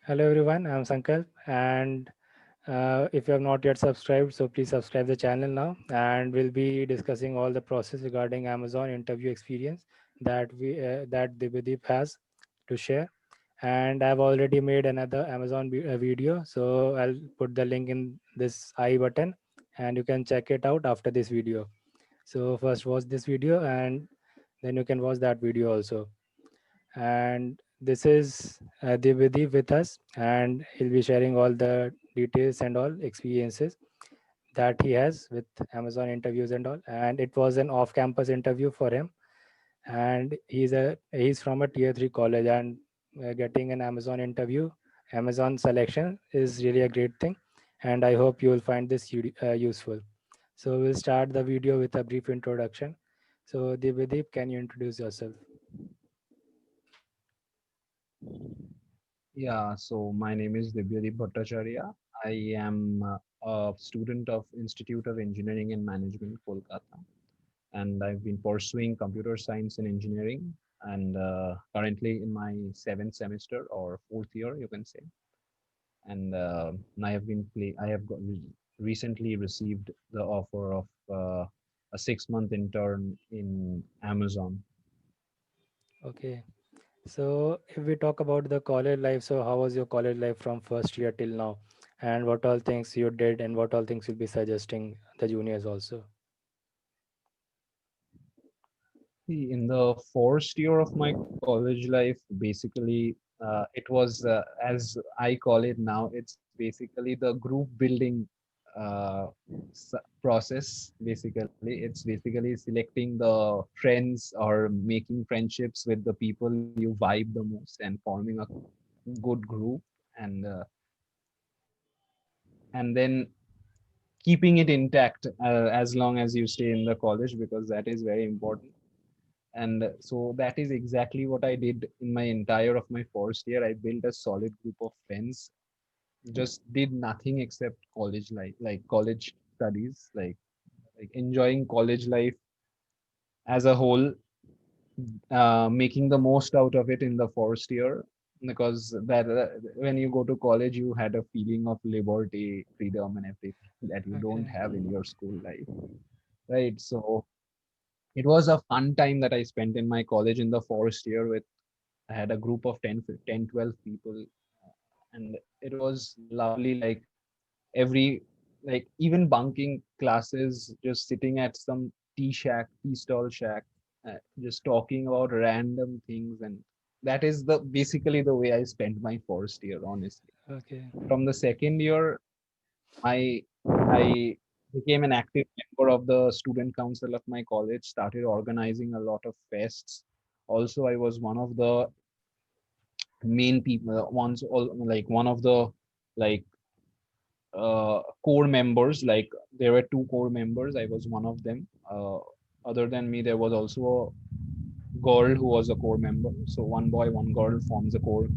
Hello everyone, I'm Sankalp, and if you have not yet subscribed, so please subscribe the channel now, and we'll be discussing all the process regarding Amazon interview experience that Dibyadeep has to share. And I've already made another Amazon video, so I'll put the link in this I button, and you can check it out after this video. So first watch this video, and then you can watch that video also. And this is Dibyadeep with us, and he'll be sharing all the details and all experiences that he has with Amazon interviews and all. And it was an off-campus interview for him, and he's from a tier 3 college, and getting an Amazon interview, Amazon selection is really a great thing. And I hope you will find this useful. So we'll start the video with a brief introduction. So Dibyadeep, can you introduce yourself? Yeah, so my name is Dibyadeep Bhattacharya. I am a student of Institute of Engineering and Management, Kolkata, and I've been pursuing computer science and engineering, and currently in my seventh semester or fourth year, you can say. And I have recently received the offer of a 6 month intern in Amazon. Okay. So, if we talk about the college life, so how was your college life from first year till now? And what all things you did, and what all things you'll be suggesting the juniors also? See, in the first year of my college life, basically, it was, as I call it now, it's basically the group building uh, process. Basically, it's basically selecting the friends or making friendships with the people you vibe the most and forming a good group, and and then keeping it intact as long as you stay in the college, because that is very important. And so that is exactly what I did in my entire of my first year. I built a solid group of friends, just did nothing except college life, like college studies, like enjoying college life as a whole, making the most out of it in the first year. Because that when you go to college, you had a feeling of liberty, freedom, and everything that you don't Okay. have in your school life, right? So it was a fun time that I spent in my college in the first year with I had a group of 10, 12 people, and it was lovely. Like every, like even bunking classes, just sitting at some tea stall shack, just talking about random things, and that is the basically the way I spent my first year, honestly. Okay. From the second year, I I became an active member of the student council of my college, started organizing a lot of fests. Also, I was one of the main people ones all like one of the like core members. Like there were two core members, I was one of them. Other than me, there was also a girl who was a core member, so one boy one girl forms a core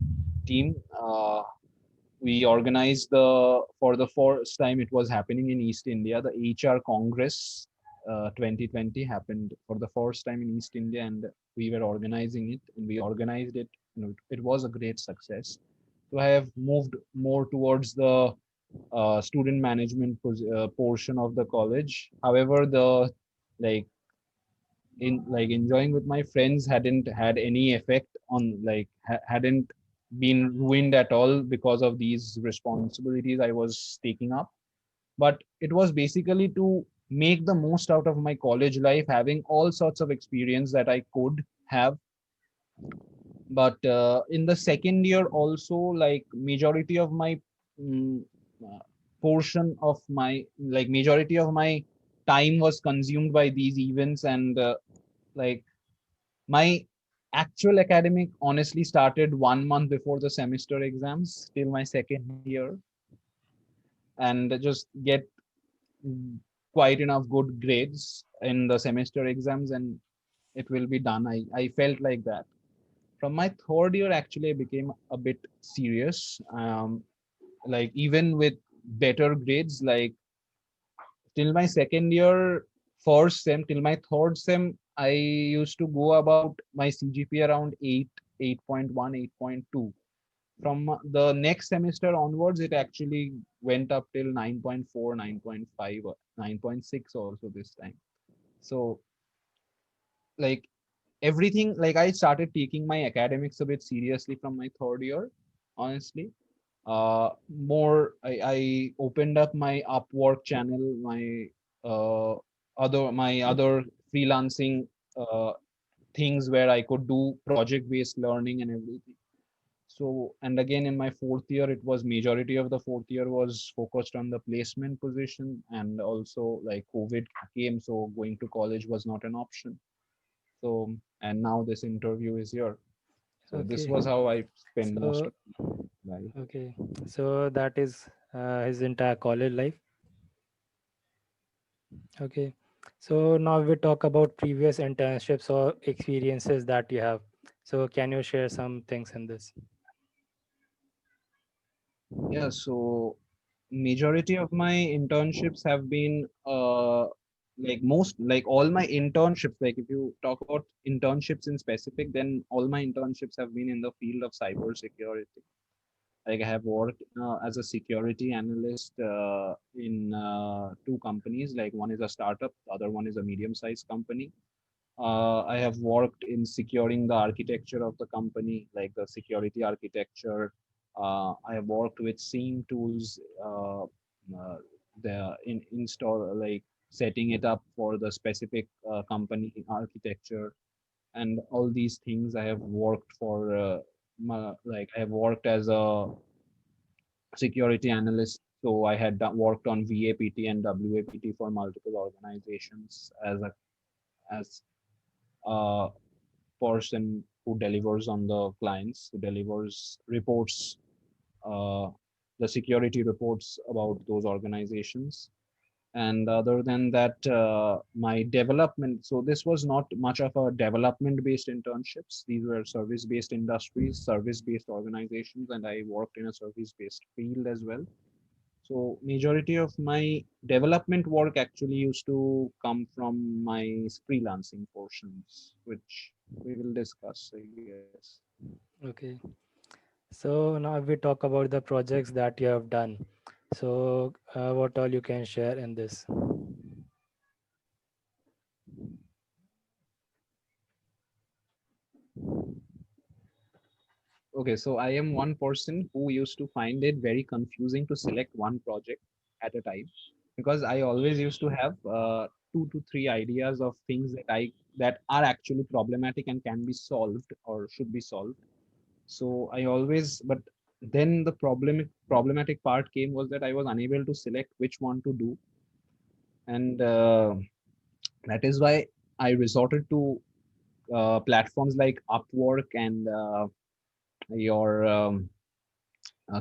team. We organized the for the first time, it was happening in East India, the HR Congress 2020 happened for the first time in East India, and we were organizing it, and we organized it. It was a great success. So I have moved more towards the student management portion of the college. However, the like in like enjoying with my friends hadn't had any effect on hadn't been ruined at all because of these responsibilities I was taking up. But it was basically to make the most out of my college life, having all sorts of experience that I could have. But in the second year also, like majority of my mm, uh, portion of my like majority of my time was consumed by these events, and like my actual academic honestly started 1 month before the semester exams till my second year, and just get mm, quite enough good grades in the semester exams, and it will be done. I felt like that. From my third year, actually, I became a bit serious. Like even with better grades, like till my second year, first sem, till my third sem, I used to go about my CGPA around 8, 8.1, 8.2. the next semester onwards, it actually went up till 9.4, 9.5, or 9.6 also this time. So like everything, like I started taking my academics a bit seriously from my third year, honestly. More I opened up my Upwork channel, uh, my other freelancing uh, things where I could do project based learning and everything. So, and again in my fourth year, it was majority of the fourth year was focused on the placement position, and also like COVID came, so going to college was not an option. So, and now this interview is here. So this Okay. was how I spend most So of my life. okay. So that is his entire college life. Okay. So now we talk about previous internships or experiences that you have. So can you share some things in this? Yeah, so majority of my internships have been like all my internships, like if you talk about internships in specific, then all my internships have been in the field of cybersecurity. Like I have worked as a security analyst in two companies. Like one is a startup, the other one is a medium-sized company. I have worked in securing the architecture of the company, like the security architecture. I have worked with SIEM tools, the install, like setting it up for the specific company architecture, and all these things. I have worked for, like I have worked as a security analyst. So I had worked on VAPT and WAPT for multiple organizations as a person who delivers on the clients, who delivers reports, uh, the security reports about those organizations. And other than that, my development. So this was not much of a development-based internships. These were service-based industries, service-based organizations, and I worked in a service-based field as well. So majority of my development work actually used to come from my freelancing portions, which we will discuss, I guess. Okay. So now we talk about the projects that you have done. So what all you can share in this? Okay, so I am one person who used to find it very confusing to select one project at a time, because I always used to have two to three ideas of things that are actually problematic and can be solved or should be solved. So I always, but then the problematic part came was that I was unable to select which one to do, and that is why I resorted to platforms like Upwork and your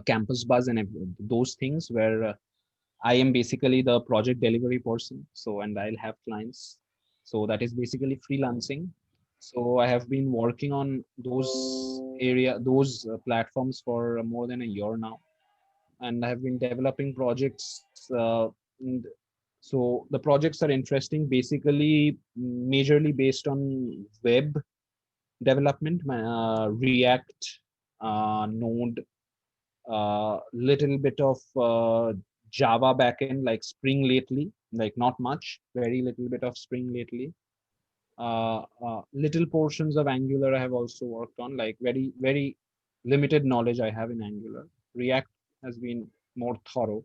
Campus Buzz and those things, where I am basically the project delivery person. So, and I'll have clients. So that is basically freelancing. So I have been working on those platforms for more than a year now, and I have been developing projects. And so the projects are interesting, basically majorly based on web development, React, Node, little bit of Java backend like Spring lately, like not much, very little bit of Spring lately. Little portions of Angular I have also worked on, like very limited knowledge I have in Angular. React has been more thorough.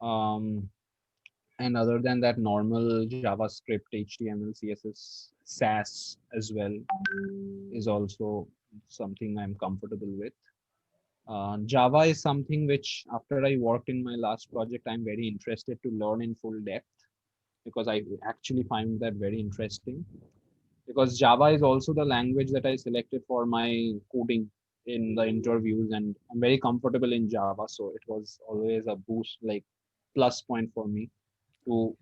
Um, and other than that, normal JavaScript, HTML, CSS, SAS as well is also something I'm comfortable with. Java is something which, after I worked in my last project, I'm very interested to learn in full depth, because I actually find that very interesting. Because Java is also the language that I selected for my coding in the interviews, and I'm very comfortable in Java. So it was always a boost, like plus point for me to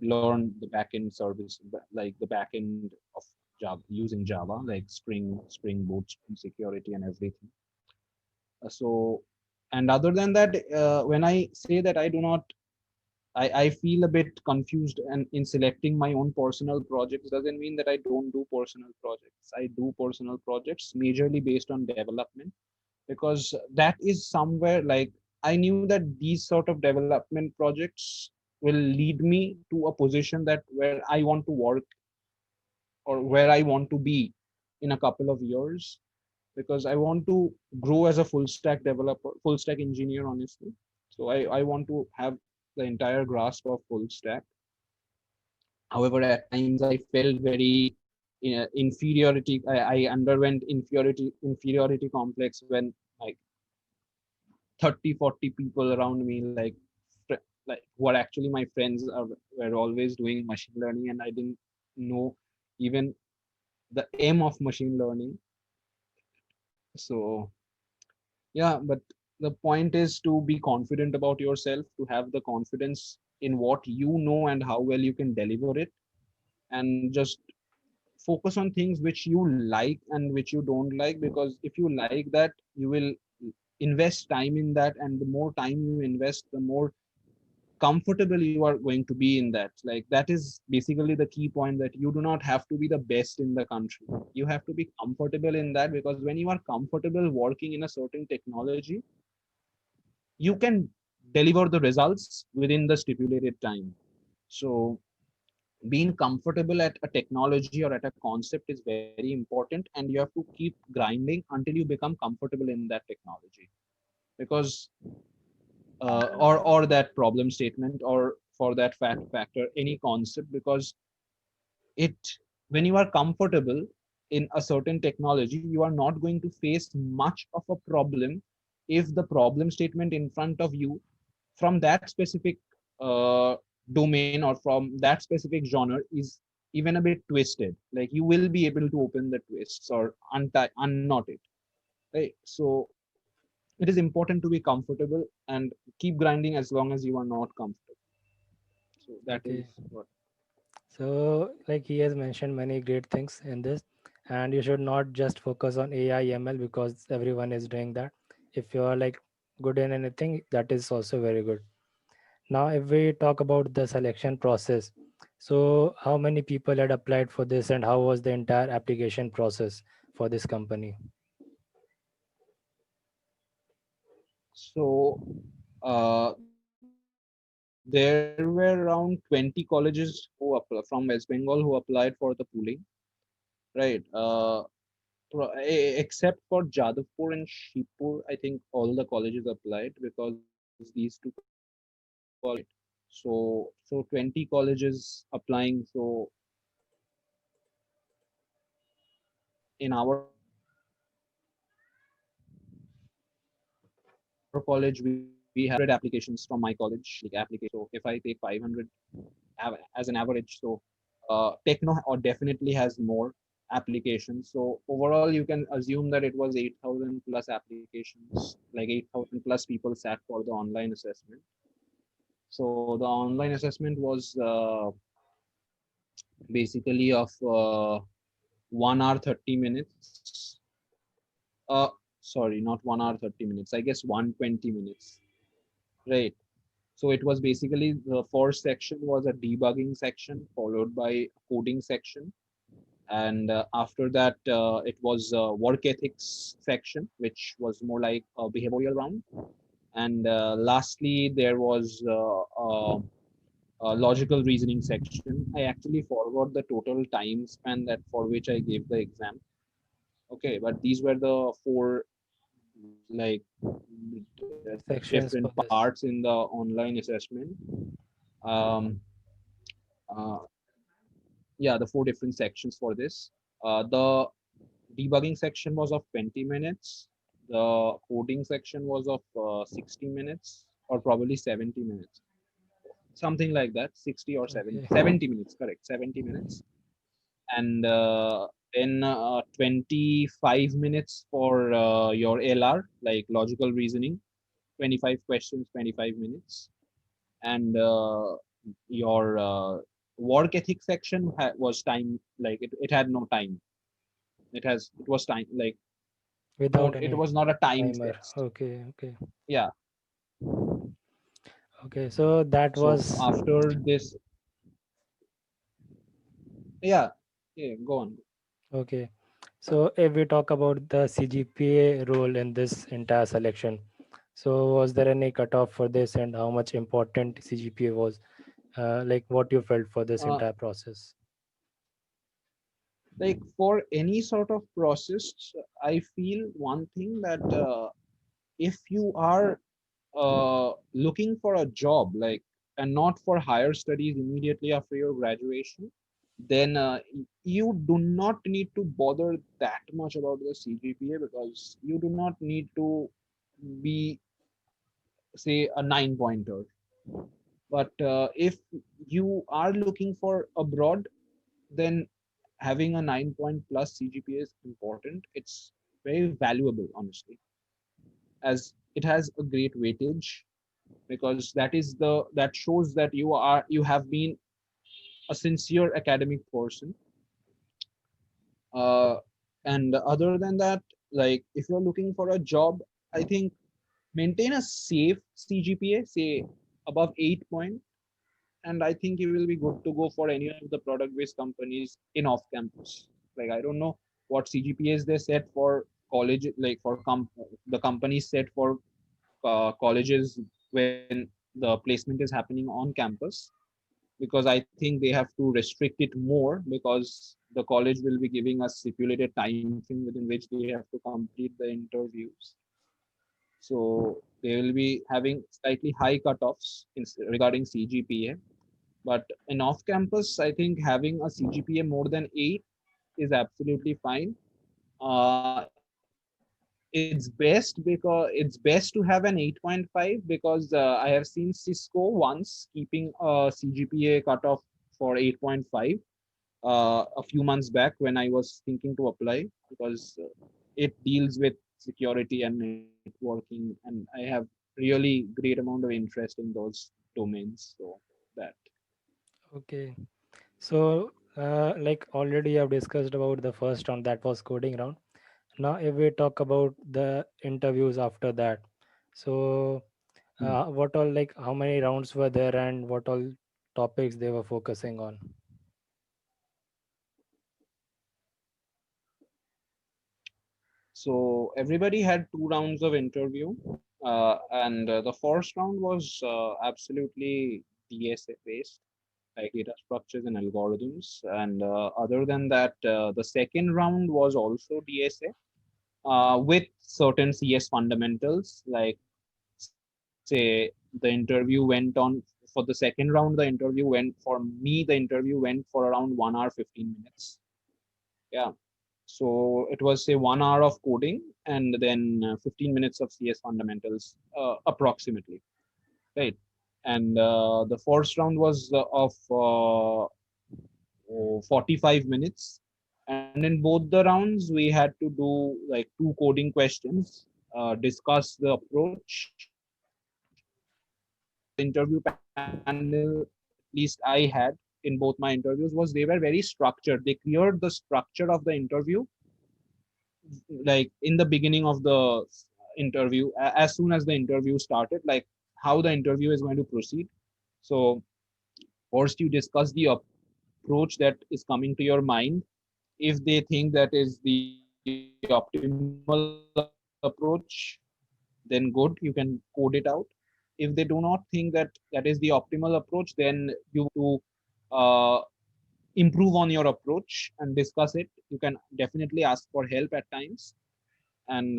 learn the backend service, like the backend of Java using Java, like Spring Boot, Spring Security, and everything. So, and other than that, when I say that I do not, I feel a bit confused and in selecting my own personal projects, doesn't mean that I don't do personal projects. I do personal projects majorly based on development. because that is somewhere like I knew that these sort of development projects will lead me to a position that where I want to work or where I want to be in a couple of years, because I want to grow as a full stack developer, full stack engineer, honestly. So I want to have the entire grasp of full stack. However, at times I felt very inferiority. I underwent inferiority complex when like 30, 40 people around me, like who are actually my friends, were always doing machine learning, and I didn't know even the aim of machine learning. So yeah, but the point is to be confident about yourself, to have the confidence in what you know and how well you can deliver it, and just focus on things which you like and which you don't like, because if you like that, you will invest time in that, and the more time you invest, the more comfortable you are going to be in that. Like that is basically the key point, that you do not have to be the best in the country, you have to be comfortable in that, because when you are comfortable working in a certain technology, you can deliver the results within the stipulated time. So being comfortable at a technology or at a concept is very important, and you have to keep grinding until you become comfortable in that technology, because or that problem statement, or for that fact factor any concept, because it when you are comfortable in a certain technology, you are not going to face much of a problem if the problem statement in front of you from that specific uh, domain or from that specific genre is even a bit twisted. Like you will be able to open the twists or untie unknot it, right? So it is important to be comfortable and keep grinding as long as you are not comfortable. So that Okay. is what. So, like he has mentioned many great things in this, and you should not just focus on AI ML because everyone is doing that. If you are like good in anything, that is also very good. Now, if we talk about the selection process, so how many people had applied for this, and how was the entire application process for this company? So there were around 20 colleges from West Bengal who applied for the pooling, right? Except for Jadavpur and Shibpur, I think all the colleges applied, because these two colleges were very close. So 20 colleges applying. So in our college, we have applications from my college, like applications. So if I take 500 as an average, so Techno or definitely has more applications. So overall, you can assume that it was 8,000 plus applications, like 8,000 plus people sat for the online assessment. So the online assessment was basically of 1 hour 30 minutes. Sorry, not 1 hour 30 minutes. I guess 120 minutes. Right. So it was basically the first section was a debugging section, followed by a coding section, and after that it was work ethics section, which was more like a behavioral round, and lastly there was a logical reasoning section. I actually forgot the total time span that for which I gave the exam. Okay, but these were the four like different Sections for parts this. in the online assessment. um, uh, yeah, the four different sections for this. The debugging section was of 20 minutes. The coding section was of 60 minutes, or probably 70 minutes, something like that. 60 or 70, Okay. 70 minutes, correct, 70 minutes. And then 25 minutes for your LR, like logical reasoning. 25 questions, 25 minutes. And your work ethic section was time, like it had no time. It was time, like no, Without it any was not a time timer. test. Okay. Okay. Yeah. Okay. So that So was after this, yeah, yeah, go on. okay. So if we talk about the CGPA role in this entire selection, so was there any cutoff for this, and how much important CGPA was? Like what you felt for this Uh, entire process? like for any sort of process, I feel one thing that if you are looking for a job, like, and not for higher studies immediately after your graduation, then you do not need to bother that much about the CGPA, because you do not need to be, say, a 9 pointer. But if you are looking for abroad, then having a 9 point plus CGPA is important. It's very valuable, honestly, as it has a great weightage, because that shows that you have been a sincere academic person. uh, and other than that, like, if you're looking for a job, I think maintain a safe CGPA, say above 8 point, and I think you will be good to go for any of the product based companies in off campus. Like, I don't know what CGPAs they set for college, like for the companies set for colleges when the placement is happening on campus, because I think they have to restrict it more, because the college will be giving us stipulated time frame within which they have to complete the interviews. So they will be having slightly high cutoffs regarding CGPA. But in off campus, I think having a CGPA more than 8 is absolutely fine. It's best because it's best to have an 8.5, because I have seen Cisco once keeping a CGPA cutoff for 8.5 a few months back when I was thinking to apply, because it deals with security and networking, and I have really great amount of interest in those domains. So that. Okay. So, like already you have discussed about the first round, that was coding round. Now, if we talk about the interviews after that, so what all, like how many rounds were there, and what all topics they were focusing on? So everybody had 2 rounds of interview, and the first round was absolutely DSA based, like data structures and algorithms. And other than that, the second round was also DSA with certain CS fundamentals. Like, say, the interview went on for the second round. The interview went for me. The interview went for around 1 hour 15 minutes. Yeah. So it was, say, 1 hour of coding, and then 15 minutes of CS fundamentals, approximately, right? And the first round was of 45 minutes. And in both the rounds, we had to do like two coding questions, discuss the approach. At least I had in both my interviews, was they were very structured. They cleared the structure of the interview, like in the beginning of the interview, as soon as the interview started, like how the interview is going to proceed. So first you discuss the approach that is coming to your mind. If they think that is the optimal approach, then good, you can code it out. If they do not think that that is the optimal approach, then you have to improve on your approach and discuss it. You can definitely ask for help at times, and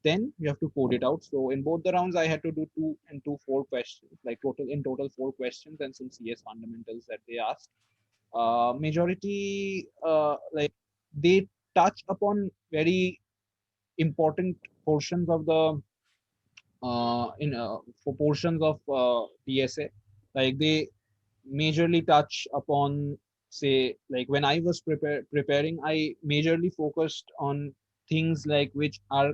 then you have to code it out. So in both the rounds, I had to do 2 and 2 4 questions, like total 4 questions, and some CS fundamentals that they asked. Majority, like, they touch upon very important portions of the in for portions of PSA. Like, they majorly touch upon, say, like when I was preparing, I majorly focused on things like which are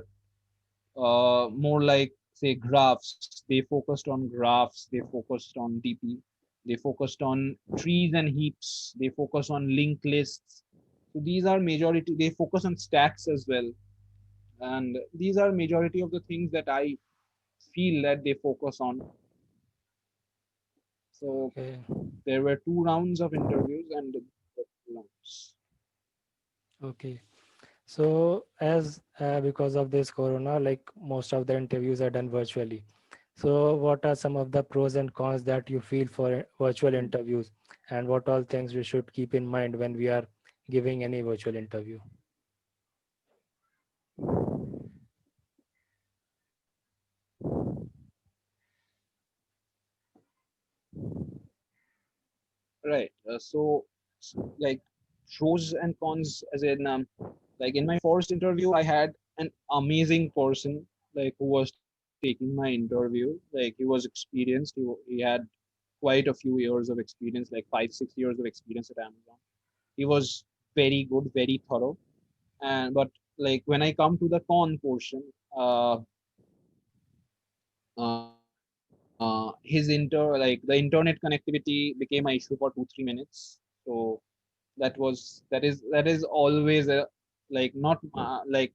more like, say, graphs. They focused on graphs, they focused on DP, they focused on trees and heaps, they focus on linked lists. So these are majority. They focus on stacks as well, and these are majority of the things that I feel that they focus on. So Okay. there were 2 rounds of interviews, and 2 rounds. Okay. So, as because of this corona, like most of the interviews are done virtually. So, what are some of the pros and cons that you feel for virtual interviews, and what all things we should keep in mind when we are giving any virtual interview? Right. Like pros and cons, as in, like in my first interview, I had an amazing person, like who was taking my interview. Like he was experienced. He had quite a few years of experience, like 5, 6 years of experience at Amazon. He was very good, very thorough. And but like when I come to the con portion, uh, his the internet connectivity became an issue for 2, 3 minutes. So that is always a, like not like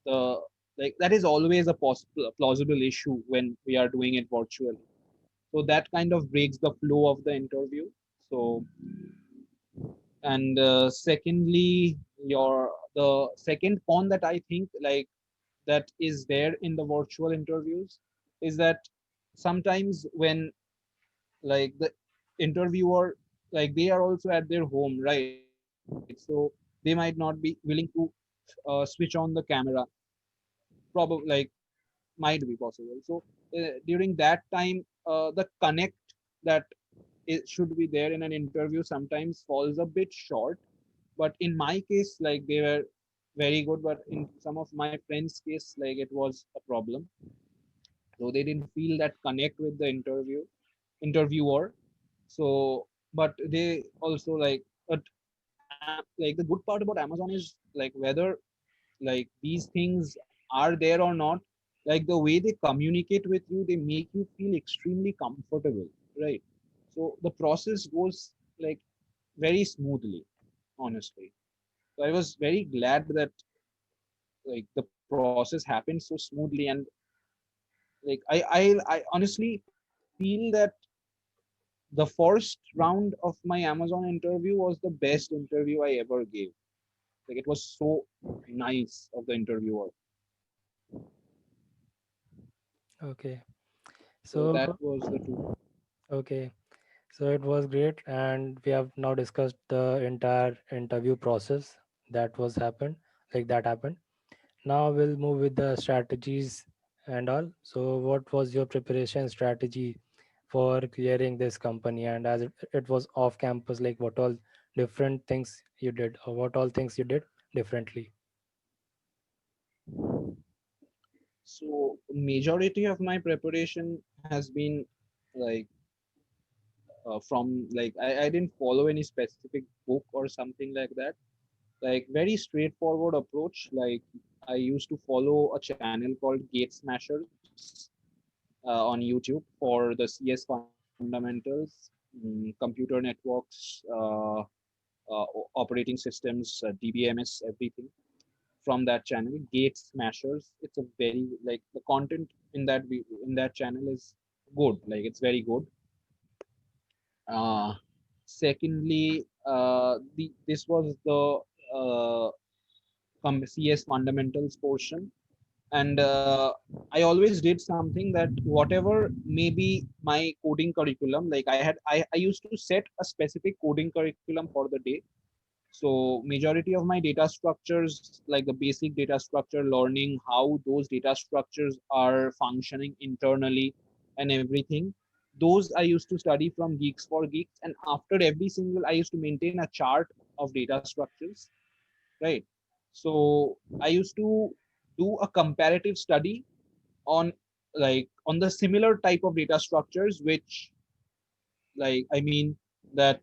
the like that is always a possible plausible issue when we are doing it virtually. So that kind of breaks the flow of the interview. So, and secondly, your the second con that I think, like, that is there in the virtual interviews is that sometimes when, like, the interviewer, like, they are also at their home, right? So they might not be willing to switch on the camera. Probably, like, might be possible. So during that time, the connect that it should be there in an interview sometimes falls a bit short. But in my case, like, they were very good, but in some of my friends case, like, it was a problem. So they didn't feel that connect with the interviewer. So, but they also, like, but like, the good part about Amazon is, like, whether, like, these things are there or not, like, the way they communicate with you, they make you feel extremely comfortable, right? So the process goes, like, very smoothly, honestly. So I was very glad that, like, the process happened so smoothly. And, like, I honestly feel that the first round of my Amazon interview was the best interview I ever gave. Like, it was so nice of the interviewer. Okay. So So, that was the two. okay. So it was great, and we have now discussed the entire interview process that was happened, like that happened. Now we'll move with the strategies and all. So, what was your preparation strategy for clearing this company? And as it was off campus, like what all different things you did, or what all things you did differently? So majority of my preparation has been, like, from, like, I didn't follow any specific book or something like that. Like, very straightforward approach. Like, I used to follow a channel called Gate Smashers on YouTube for the CS fundamentals, computer networks, operating systems, DBMS, everything from that channel, Gate Smashers. It's a very, like, the content in that channel is good. Like, it's very good. Uh, Secondly, this was the CS fundamentals portion. And I always did something that, whatever maybe my coding curriculum, like, I used to set a specific coding curriculum for the day. So majority of my data structures, like the basic data structure, learning how those data structures are functioning internally and everything, those I used to study from Geeks for Geeks. And after every single, I used to maintain a chart of data structures, right? So I used to do a comparative study on, like, on the similar type of data structures, which, like, I mean, that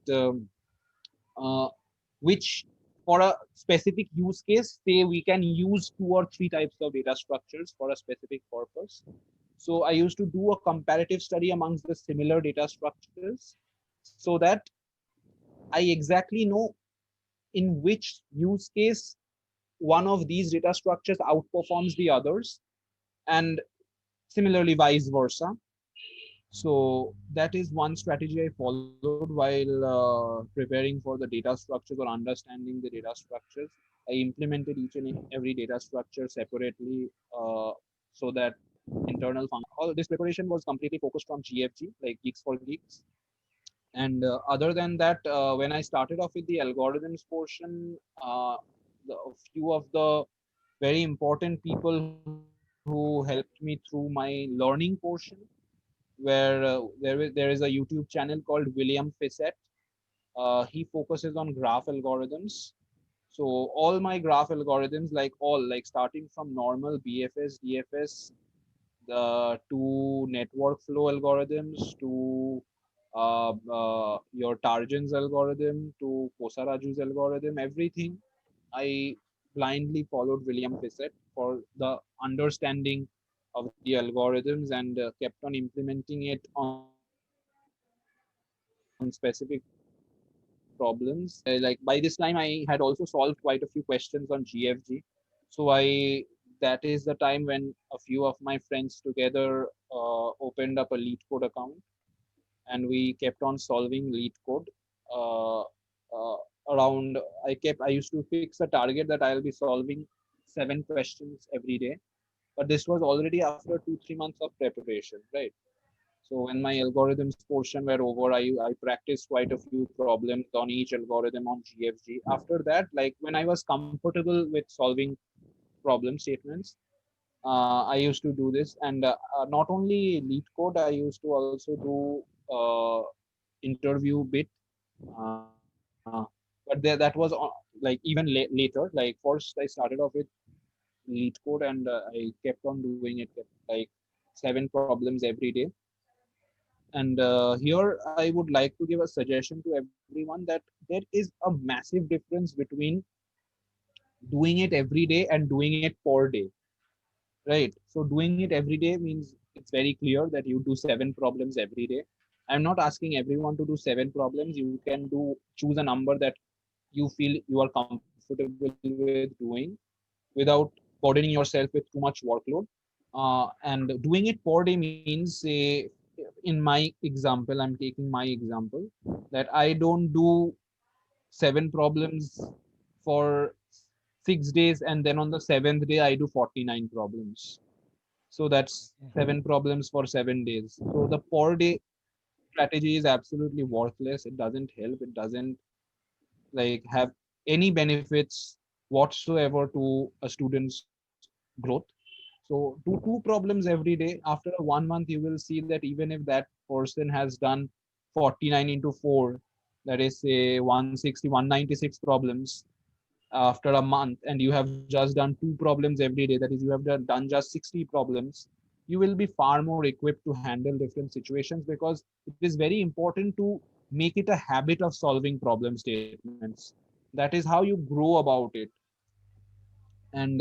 uh, which, for a specific use case, say we can use 2 or 3 types of data structures for a specific purpose. So I used to do a comparative study amongst the similar data structures, so that I exactly know in which use case one of these data structures outperforms the others, and similarly vice versa. So that is one strategy I followed while preparing for the data structures or understanding the data structures. I implemented each and every data structure separately, so that internal all this preparation was completely focused on GFG, like Geeks for Geeks. And other than that, when I started off with the algorithms portion, a few of the very important people who helped me through my learning portion, where there is a YouTube channel called William Fissett. He focuses on graph algorithms. So all my graph algorithms, like starting from normal BFS, DFS, to network flow algorithms, to your Tarjan's algorithm, to Kosaraju's algorithm, everything I blindly followed William Fissett for the understanding of the algorithms, and kept on implementing it on specific problems. Like by this time, I had also solved quite a few questions on GFG. So that is the time when a few of my friends together opened up a lead code account, and we kept on solving lead code. Uh, Around, I used to fix a target that I'll be solving 7 questions every day. But this was already after 2-3 months of preparation, right? So when my algorithms portion were over, I practiced quite a few problems on each algorithm on GFG. After that, like when I was comfortable with solving problem statements, I used to do this. And not only lead code, I used to also do interview bit. But that was like even later. Like first, I started off with lead code, and I kept on doing it like 7 problems every day. And here I would like to give a suggestion to everyone that there is a massive difference between doing it every day and doing it per day, right? So doing it every day means it's very clear that you do 7 problems every day. I'm not asking everyone to do 7 problems. You can do choose a number that you feel you are comfortable with doing without burdening yourself with too much workload. And doing it per day means, say, in my example, I'm taking my example, that I don't do 7 problems for 6 days, and then on the seventh day I do 49 problems. So that's Okay. 7 problems for 7 days. So the per day strategy is absolutely worthless. It doesn't help. It doesn't like have any benefits whatsoever to a student's growth. So do 2 problems every day. After 1 month, you will see that even if that person has done 49 into 4, that is say 160, 196 problems after a month, and you have just done 2 problems every day, that is you have done just 60 problems, you will be far more equipped to handle different situations, because it is very important to make it a habit of solving problem statements. That is how you grow about it. And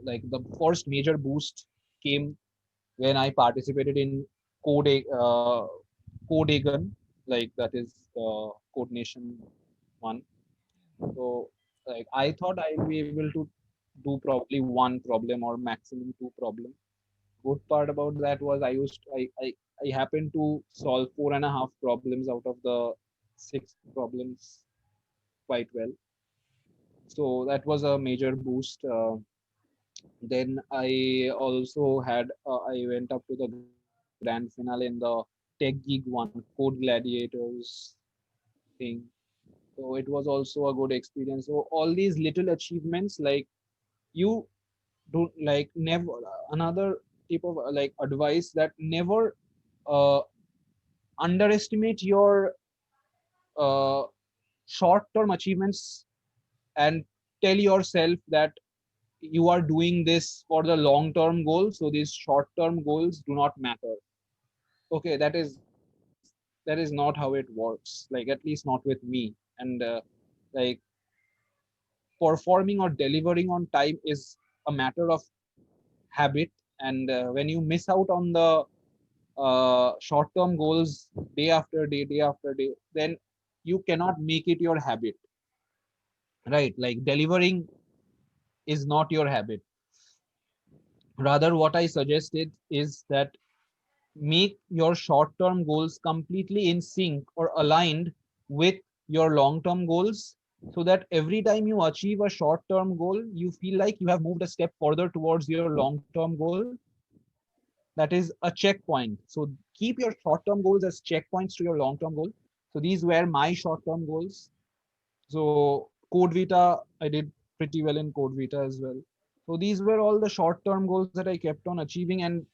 like the first major boost came when I participated in code codeagon, like that is the code nation one. So like I thought I'll be able to do probably 1 problem or maximum 2 problems. Good part about that was I happened to solve 4.5 problems out of the 6 problems quite well. So that was a major boost. Then I also had I went up to the grand finale in the Tech Geek one, Code Gladiators thing. So it was also a good experience. So all these little achievements, like you don't like never another tip of like advice, that never uh, underestimate your uh, short-term achievements, and tell yourself that you are doing this for the long-term goal. So these short-term goals do not matter. Okay, that is not how it works. Like at least not with me. And like performing or delivering on time is a matter of habit. And when you miss out on the short-term goals day after day, then you cannot make it your habit, right? Like delivering is not your habit. Rather, what I suggested is that make your short term goals completely in sync or aligned with your long term goals, so that every time you achieve a short term goal, you feel like you have moved a step further towards your long term goal. That is a checkpoint. So keep your short term goals as checkpoints to your long term goal. So these were my short term goals. So Code Vita, I did pretty well in Code Vita as well. So these were all the short term goals that I kept on achieving. And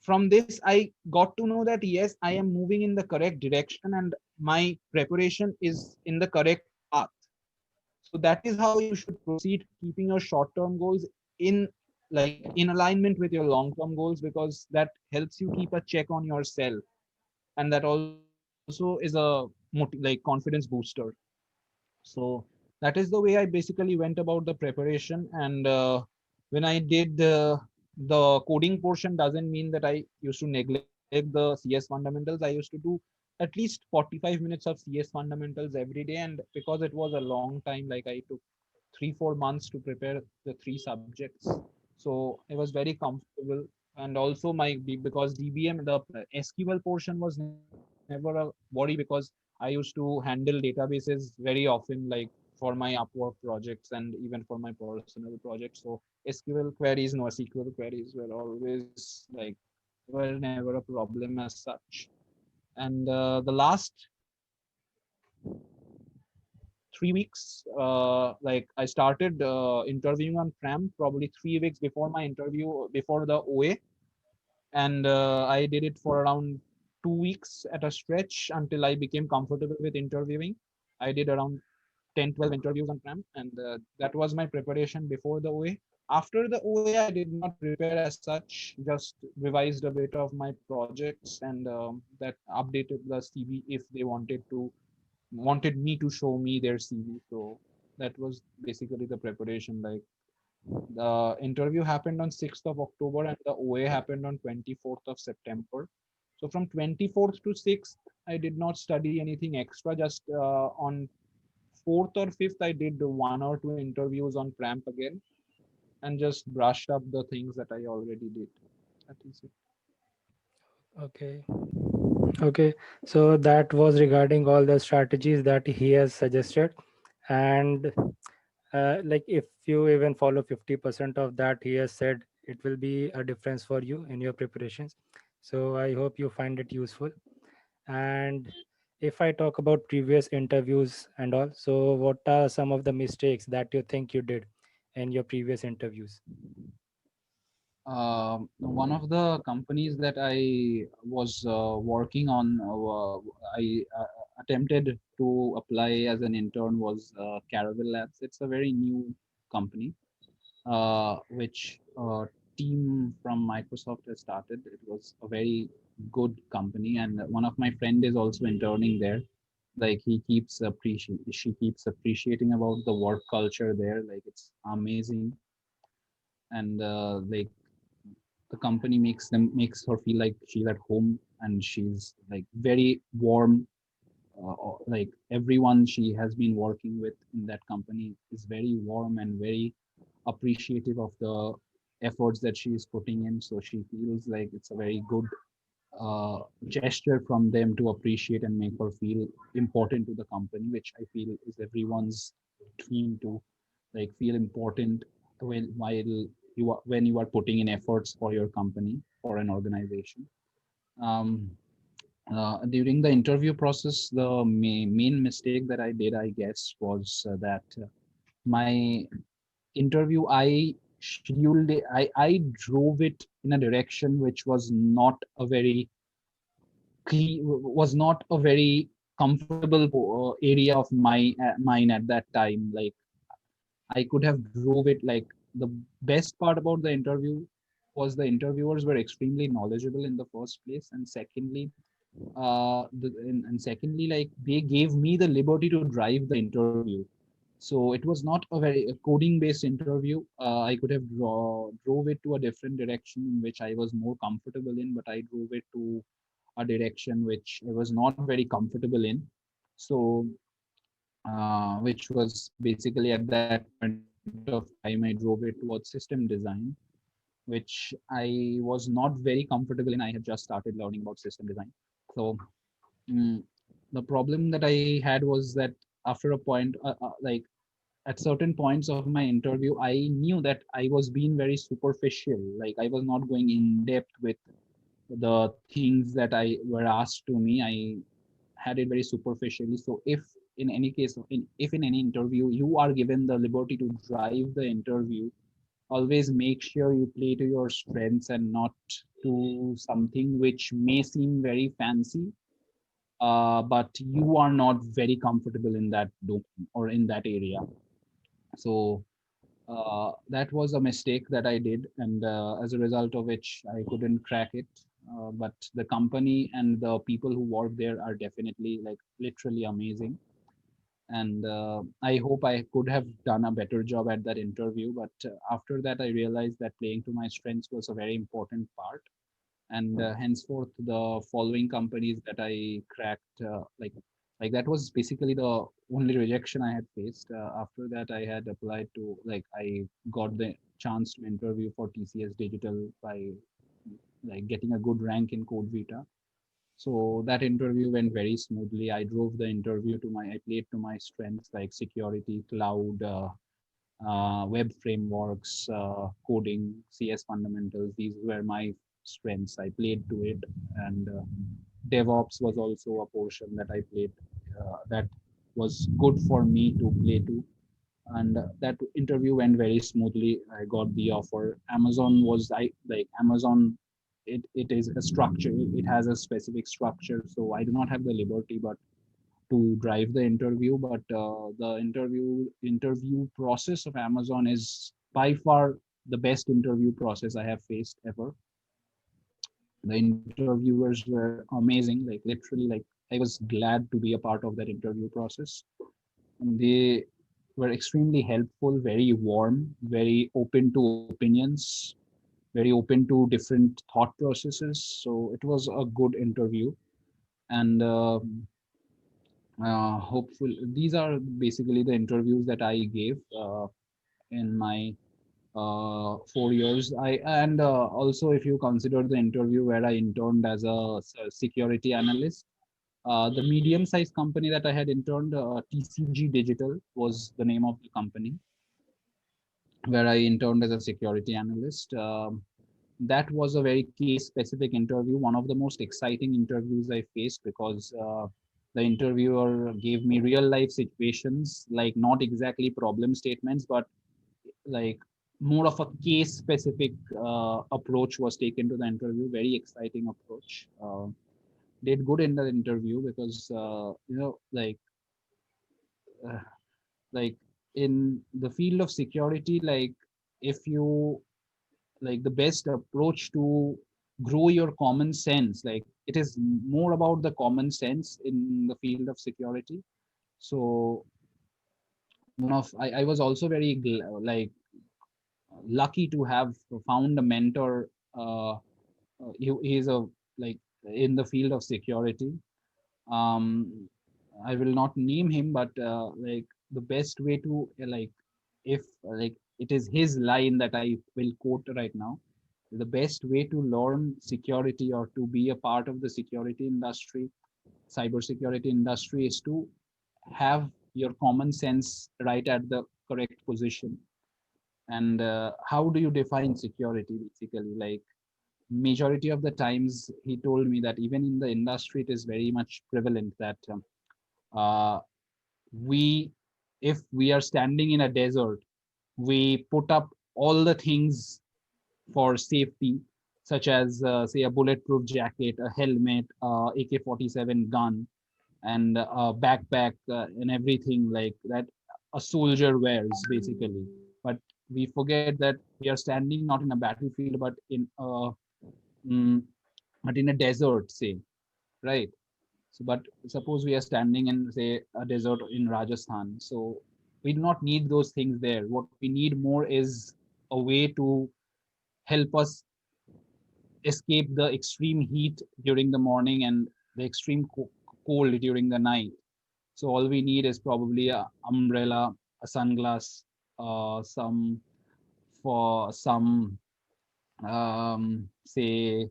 from this, I got to know that yes, I am moving in the correct direction and my preparation is in the correct path. So that is how you should proceed, keeping your short term goals in in alignment with your long term goals, because that helps you keep a check on yourself, and that also is a confidence booster. So that is the way I basically went about the preparation. And when I did the coding portion, doesn't mean that I used to neglect the CS fundamentals. I used to do at least 45 minutes of CS fundamentals every day. And because it was a long time, like I took 3 4 months to prepare the three subjects, so I was very comfortable. And also because DBM, the SQL portion was never a worry, because I used to handle databases very often, like for my Upwork projects and even for my personal projects. So SQL queries, no SQL queries were always were never a problem as such. And the last 3 weeks, I started interviewing on Pram probably 3 weeks before my interview, before the OA. And I did it for around 2 weeks at a stretch until I became comfortable with interviewing. I did around 10 12 interviews on Pram, and that was my preparation before the OA. After the OA, I did not prepare as such, just revised a bit of my projects, and that updated the CV if they wanted me to show me their CV. So that was basically the preparation. Like the interview happened on 6th of October and the OA happened on 24th of September. So from 24th to 6th, I did not study anything extra. Just on 4th or 5th, I did 1 or 2 interviews on Pramp again and just brushed up the things that I already did. That is it. Okay. Okay. So that was regarding all the strategies that he has suggested. And like if you even follow 50% of that he has said, it will be a difference for you in your preparations. So I hope you find it useful. And if I talk about previous interviews and all, so what are some of the mistakes that you think you did in your previous interviews? One of the companies that I was working on, I attempted to apply as an intern was Caravel Labs. It's a very new company, which team from Microsoft has started. It was a very good company, and one of my friend is also interning there. Like she keeps appreciating about the work culture there. Like it's amazing, and the company makes her feel like she's at home, and she's like very warm. Like everyone she has been working with in that company is very warm and very appreciative of the efforts that she is putting in. So she feels like it's a very good gesture from them to appreciate and make her feel important to the company, which I feel is everyone's dream to feel important when you are putting in efforts for your company or an organization. Um, During the interview process, the main mistake that I did, I guess, was that my interview I drove it in a direction which was not a very was not a very comfortable area of mine at that time. Like I could have drove it. Like the best part about the interview was the interviewers were extremely knowledgeable in the first place, and secondly, and secondly, like they gave me the liberty to drive the interview. So it was not a very coding based interview. I could have drove it to a different direction in which I was more comfortable in, but I drove it to a direction which I was not very comfortable in. So, which was basically at that point of time, I drove it towards system design. which I was not very comfortable in. I had just started learning about system design. So mm, the problem that I had was that after a point, like at certain points of my interview, I knew that I was being very superficial. Like I was not going in depth with the things that I were asked to me. I had it very superficially. So if in any case, if in any interview you are given the liberty to drive the interview, always make sure you play to your strengths and not to something which may seem very fancy, but you are not very comfortable in that domain or in that area. So that was a mistake that I did, and as a result of which I couldn't crack it. But the company and the people who work there are definitely like literally amazing. And I hope I could have done a better job at that interview. But after that, I realized that playing to my strengths was a very important part. And henceforth, the following companies that I cracked, like that was basically the only rejection I had faced. After that, I had applied to like I got the chance to interview for TCS Digital by like getting a good rank in Code Vita. So that interview went very smoothly. I drove the interview to my, I played to my strengths like security, cloud, web frameworks, coding, CS fundamentals. These were my strengths. I played to it, and DevOps was also a portion that I played. That was good for me to play to, and that interview went very smoothly. I got the offer. Amazon was I like Amazon. It is a structure. It has a specific structure, so I do not have the liberty, but to drive the interview. But the interview process of Amazon is by far the best interview process I have faced ever. The interviewers were amazing, like literally, like I was glad to be a part of that interview process. And they were extremely helpful, very warm, very open to opinions, very open to different thought processes. So it was a good interview. And hopeful these are basically the interviews that I gave in my 4 years. I and Also, if you consider the interview where I interned as a security analyst, the medium-sized company that I had interned, TCG Digital was the name of the company where I interned as a security analyst. That was a very case-specific interview, one of the most exciting interviews I faced because the interviewer gave me real-life situations, like not exactly problem statements, but like more of a case-specific approach was taken to the interview. Very exciting approach. Did good in the interview because uh, like in the field of security, like if you like the best approach to grow your common sense, like it is more about the common sense in the field of security. So I was also very lucky to have found a mentor. He's a like in the field of security. um I will not name him, but like the best way to if like it is his line that I will quote right now. The best way to learn security or to be a part of the security industry, cybersecurity industry, is to have your common sense right at the correct position. And how do you define security? Basically, like majority of the times, he told me that even in the industry, it is very much prevalent that uh, we, if we are standing in a desert, we put up all the things for safety, such as, say, a bulletproof jacket, a helmet, AK-47 gun, and a backpack, and everything like that a soldier wears, basically. But we forget that we are standing not in a battlefield, mm, but in a desert, say, right? So, but suppose we are standing in, say, a desert in Rajasthan. So we do not need those things there. What we need more is a way to help us escape the extreme heat during the morning and the extreme cold during the night. So all we need is probably a umbrella, a sunglass, some for some. say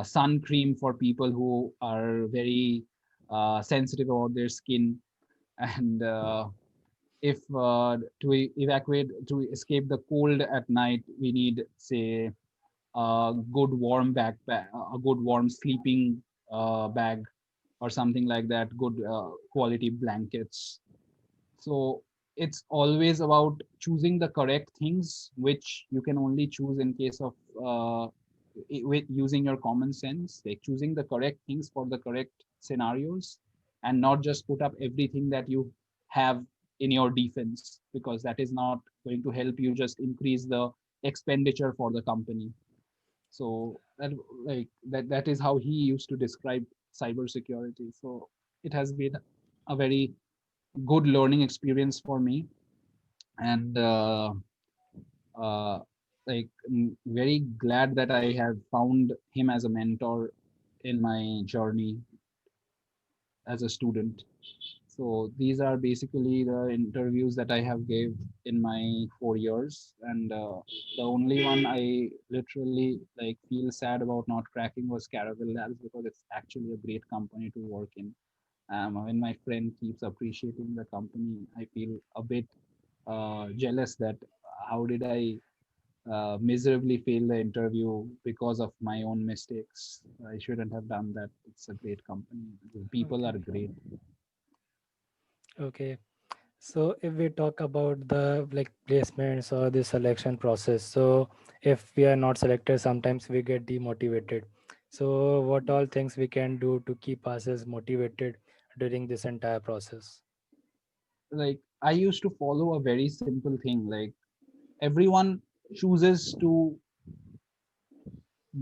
sun cream for people who are very sensitive about their skin, and if evacuate to escape the cold at night, we need, say, a good warm backpack, a good warm sleeping bag, or something like that. Good quality blankets. So it's always about choosing the correct things, which you can only choose in case of with using your common sense, like choosing the correct things for the correct scenarios, and not just put up everything that you have in your defense, because that is not going to help you, just increase the expenditure for the company. So that is how he used to describe cybersecurity. So it has been a very good learning experience for me, and uh, very glad that I have found him as a mentor in my journey as a student. So these are basically the interviews that I have gave in my 4 years, and the only one I literally like feel sad about not cracking was Caravel Labs, because it's actually a great company to work in. When my friend keeps appreciating the company, I feel a bit jealous that how did I miserably fail the interview because of my own mistakes. I shouldn't have done that. It's a great company. The people Okay. are great. Okay. So if we talk about the like placements or the selection process, so if we are not selected, sometimes we get demotivated. So what all things we can do to keep ourselves motivated during this entire process? Like, I used to follow a very simple thing. Like, everyone chooses to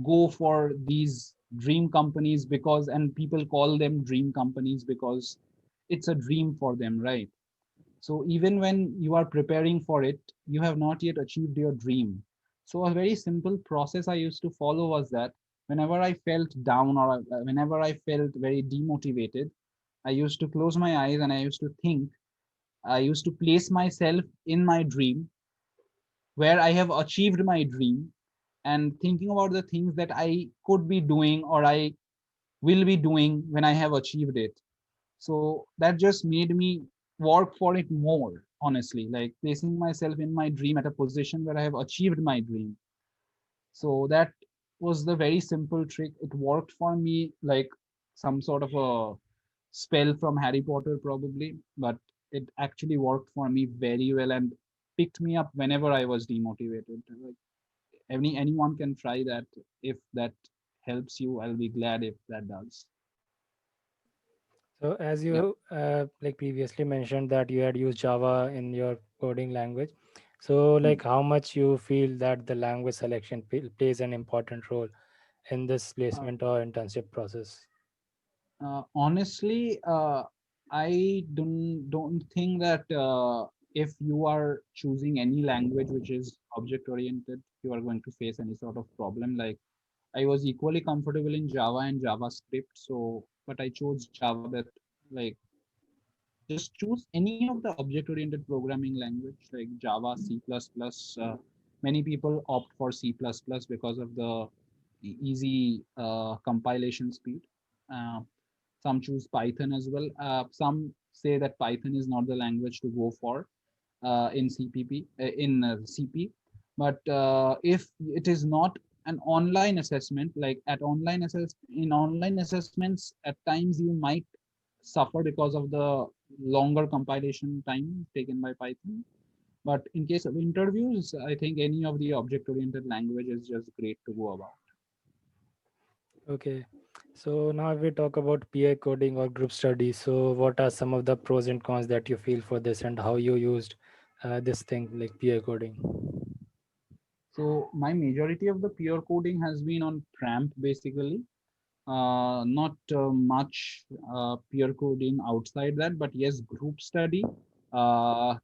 go for these dream companies because, and people call them dream companies because it's a dream for them, right? So even when you are preparing for it, you have not yet achieved your dream. So a very simple process I used to follow was that whenever I felt down, or whenever I felt very demotivated, I used to close my eyes and I used to think, I used to place myself in my dream where I have achieved my dream, and thinking about the things that I could be doing or I will be doing when I have achieved it. So that just made me work for it more, honestly, like placing myself in my dream at a position where I have achieved my dream. So that was the very simple trick. It worked for me like some sort of a spell from Harry Potter, probably, but it actually worked for me very well and picked me up whenever I was demotivated. Like, anyone can try that. If that helps you, I'll be glad if that does. So as Yeah. you like previously mentioned that you had used Java in your coding language. So like how much you feel that the language selection plays an important role in this Uh, placement or internship process? Honestly, I don't think that if you are choosing any language which is object oriented, you are going to face any sort of problem. Like, I was equally comfortable in Java and JavaScript, so but I chose Java. That, like, just choose any of the object oriented programming language like Java, C++. Many people opt for C++ because of the easy compilation speed. Uh, some choose Python as well. Some say that Python is not the language to go for in CPP in CP. But if it is not an online assessment, like at online assess in online assessments, at times you might suffer because of the longer compilation time taken by Python. But in case of interviews, I think any of the object-oriented language is just great to go about. Okay. So now if we talk about peer coding or group studies, so what are some of the pros and cons that you feel for this and how you used this thing like peer coding? So my majority of the pure coding has been on Tramp, basically. Not much peer coding outside that, but yes, group study. Uh,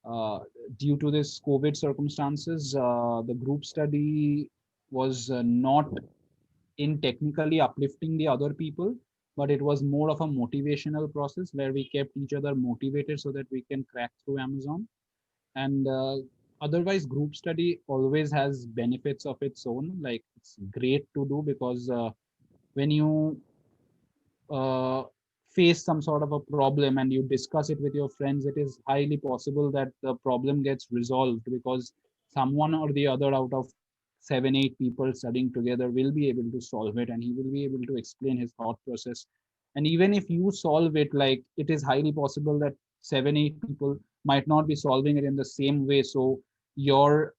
uh, Due to this COVID circumstances, the group study was not in technically uplifting the other people, but it was more of a motivational process where we kept each other motivated so that we can crack through Amazon. And otherwise group study always has benefits of its own. Like it's great to do because when you uh, face some sort of a problem and you discuss it with your friends, it is highly possible that the problem gets resolved because someone or the other out of 7 8 people studying together will be able to solve it, and he will be able to explain his thought process. And even if you solve it, like it is highly possible that 7 8 people might not be solving it in the same way. So your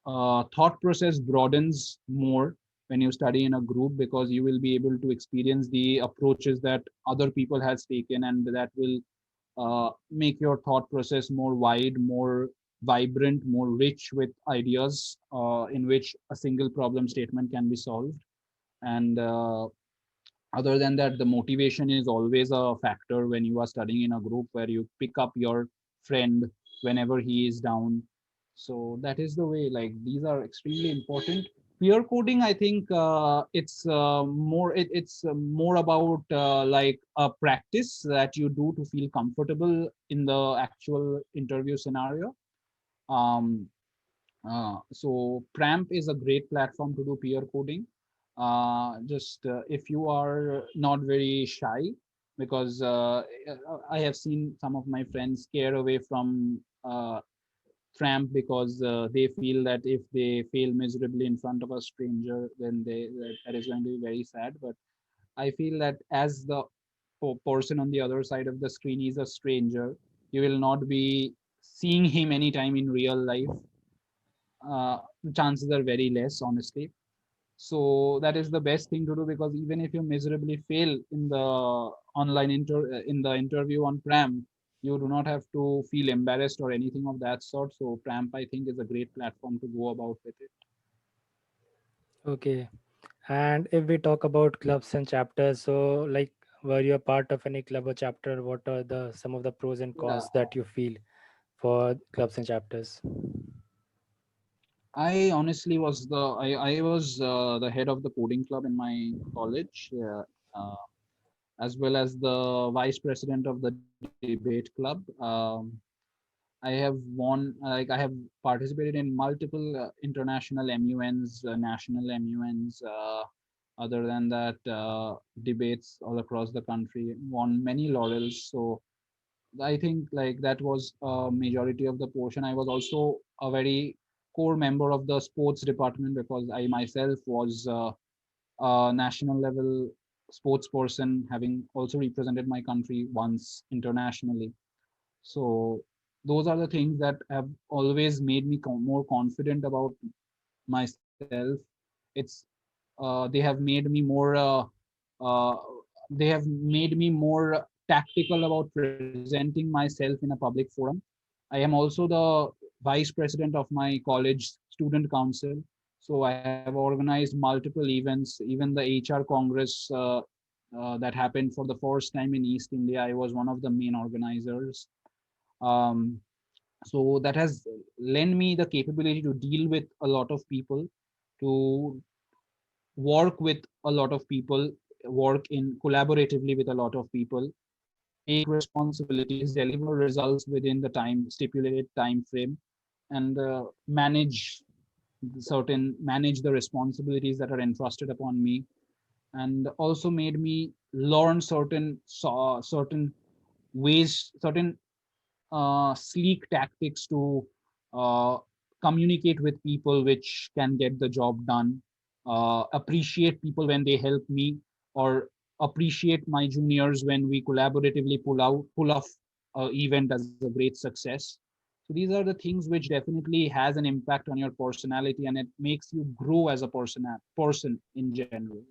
thought process broadens more when you study in a group, because you will be able to experience the approaches that other people has taken, and that will make your thought process more wide, more vibrant, more rich with ideas in which a single problem statement can be solved. And other than that, the motivation is always a factor when you are studying in a group, where you pick up your friend whenever he is down. So that is the way, like these are extremely important. Peer coding, I think it's more about like a practice that you do to feel comfortable in the actual interview scenario. um, so Pramp is a great platform to do peer coding. Just if you are not very shy, because I have seen some of my friends scare away from Tramp because they feel that if they fail miserably in front of a stranger, then that is going to be very sad. But I feel that as the person on the other side of the screen is a stranger, you will not be seeing him anytime in real life. uh, Chances are very less, honestly. So that is the best thing to do, because even if you miserably fail in the in the interview on Pram, you do not have to feel embarrassed or anything of that sort. So Pramp, I think, is a great platform to go about with it. Okay. And if we talk about clubs and chapters, so like, were you a part of any club or chapter? What are the some of the pros and Yeah, cons that you feel for clubs and chapters? I honestly was I was the head of the coding club in my college, uh, as well as the vice president of the debate club. I have won, like I have participated in multiple international MUNs, national MUNs. Other than that, debates all across the country, won many laurels. So I think like that was a majority of the portion. I was also a very core member of the sports department, because I myself was a national level sports person, having also represented my country once internationally. So those are the things that have always made me more confident about myself. It's they have made me more uh, they have made me more tactical about presenting myself in a public forum. I am also the vice president of my college student council. So I have organized multiple events, even the HR Congress that happened for the first time in East India. I was one of the main organizers. um, so that has lent me the capability to deal with a lot of people, to work with a lot of people, work in collaboratively with a lot of people, take responsibilities, deliver results within the time stipulated time frame, and manage the responsibilities that are entrusted upon me, and also made me learn certain ways, certain sleek tactics to uh, communicate with people, which can get the job done. Appreciate people when they help me, or appreciate my juniors when we collaboratively pull off event as a great success. So these are the things which definitely has an impact on your personality, and it makes you grow as a person in general.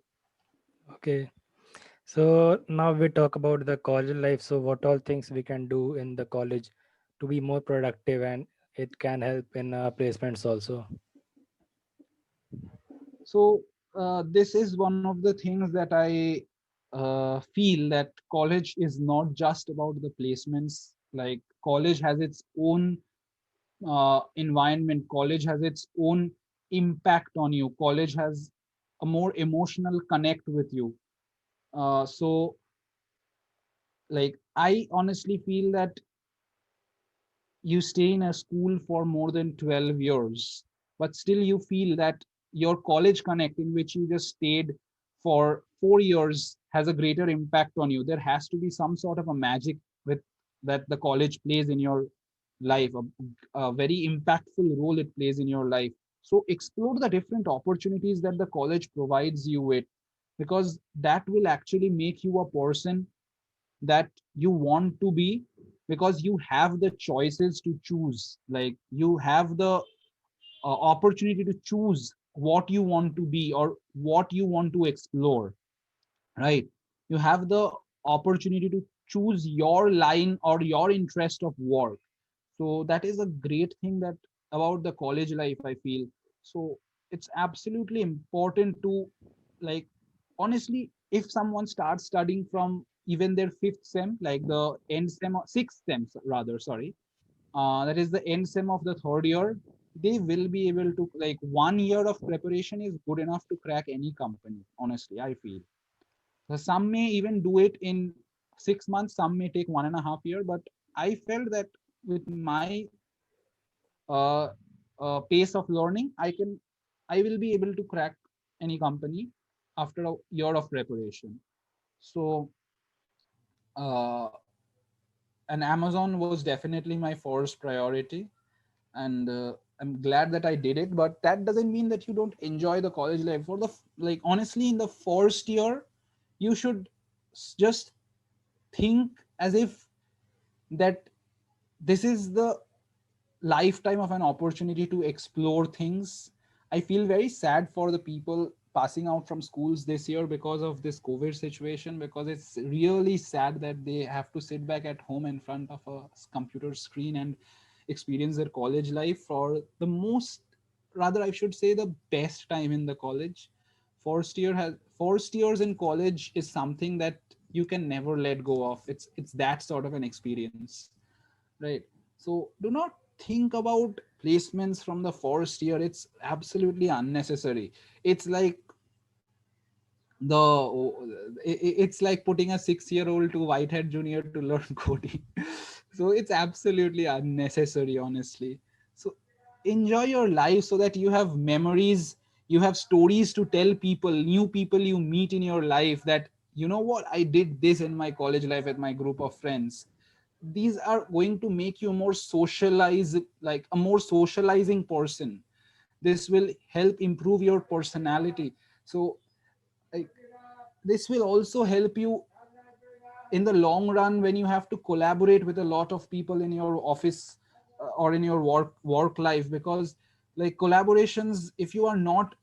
Okay. So now we talk about the college life. So what all things we can do in the college to be more productive, and it can help in placements also. So this is one of the things that I feel, that college is not just about the placements. Like college has its own environment. College has its own impact on you. College has a more emotional connect with you. So like I honestly feel that you stay in a school for more than 12 years, but still you feel that your college connect in which you just stayed for 4 years has a greater impact on you. There has to be some sort of a magic with that the college plays in your life, a very impactful role it plays in your life. So explore the different opportunities that the college provides you with, because that will actually make you a person that you want to be, because you have the choices to choose, like you have the opportunity to choose what you want to be or what you want to explore, right? You have the opportunity to choose your line or your interest of work. So that is a great thing that about the college life, I feel. So it's absolutely important to, like, honestly, if someone starts studying from even their fifth sem, like the end sem, sixth sem rather, sorry, that is the end sem of the third year, they will be able to, like, 1 year of preparation is good enough to crack any company, honestly, I feel. So some may even do it in 6 months, some may take 1.5 year, but I felt that with my uh, pace of learning, I will be able to crack any company after a year of preparation. So uh, and Amazon was definitely my first priority, and I'm glad that I did it. But that doesn't mean that you don't enjoy the college life. For the like, honestly, in the first year, you should just think as if that this is the lifetime of an opportunity to explore things. I feel very sad for the people passing out from schools this year because of this COVID situation, because it's really sad that they have to sit back at home in front of a computer screen and experience their college life for the most, rather, I should say, the best time in the college. First years in college is something that you can never let go of. It's that sort of an experience, right? So do not think about placements from the first year. It's absolutely unnecessary. It's like it's like putting a 6 year old to Whitehead Junior to learn coding. So it's absolutely unnecessary, honestly. So enjoy your life so that you have memories, you have stories to tell people, new people you meet in your life, that you know what, I did this in my college life with my group of friends. These are going to make you more socialize, like a more socializing person. This will help improve your personality. So like, this will also help you in the long run when you have to collaborate with a lot of people in your office, or in your work life, because like collaborations, if you are not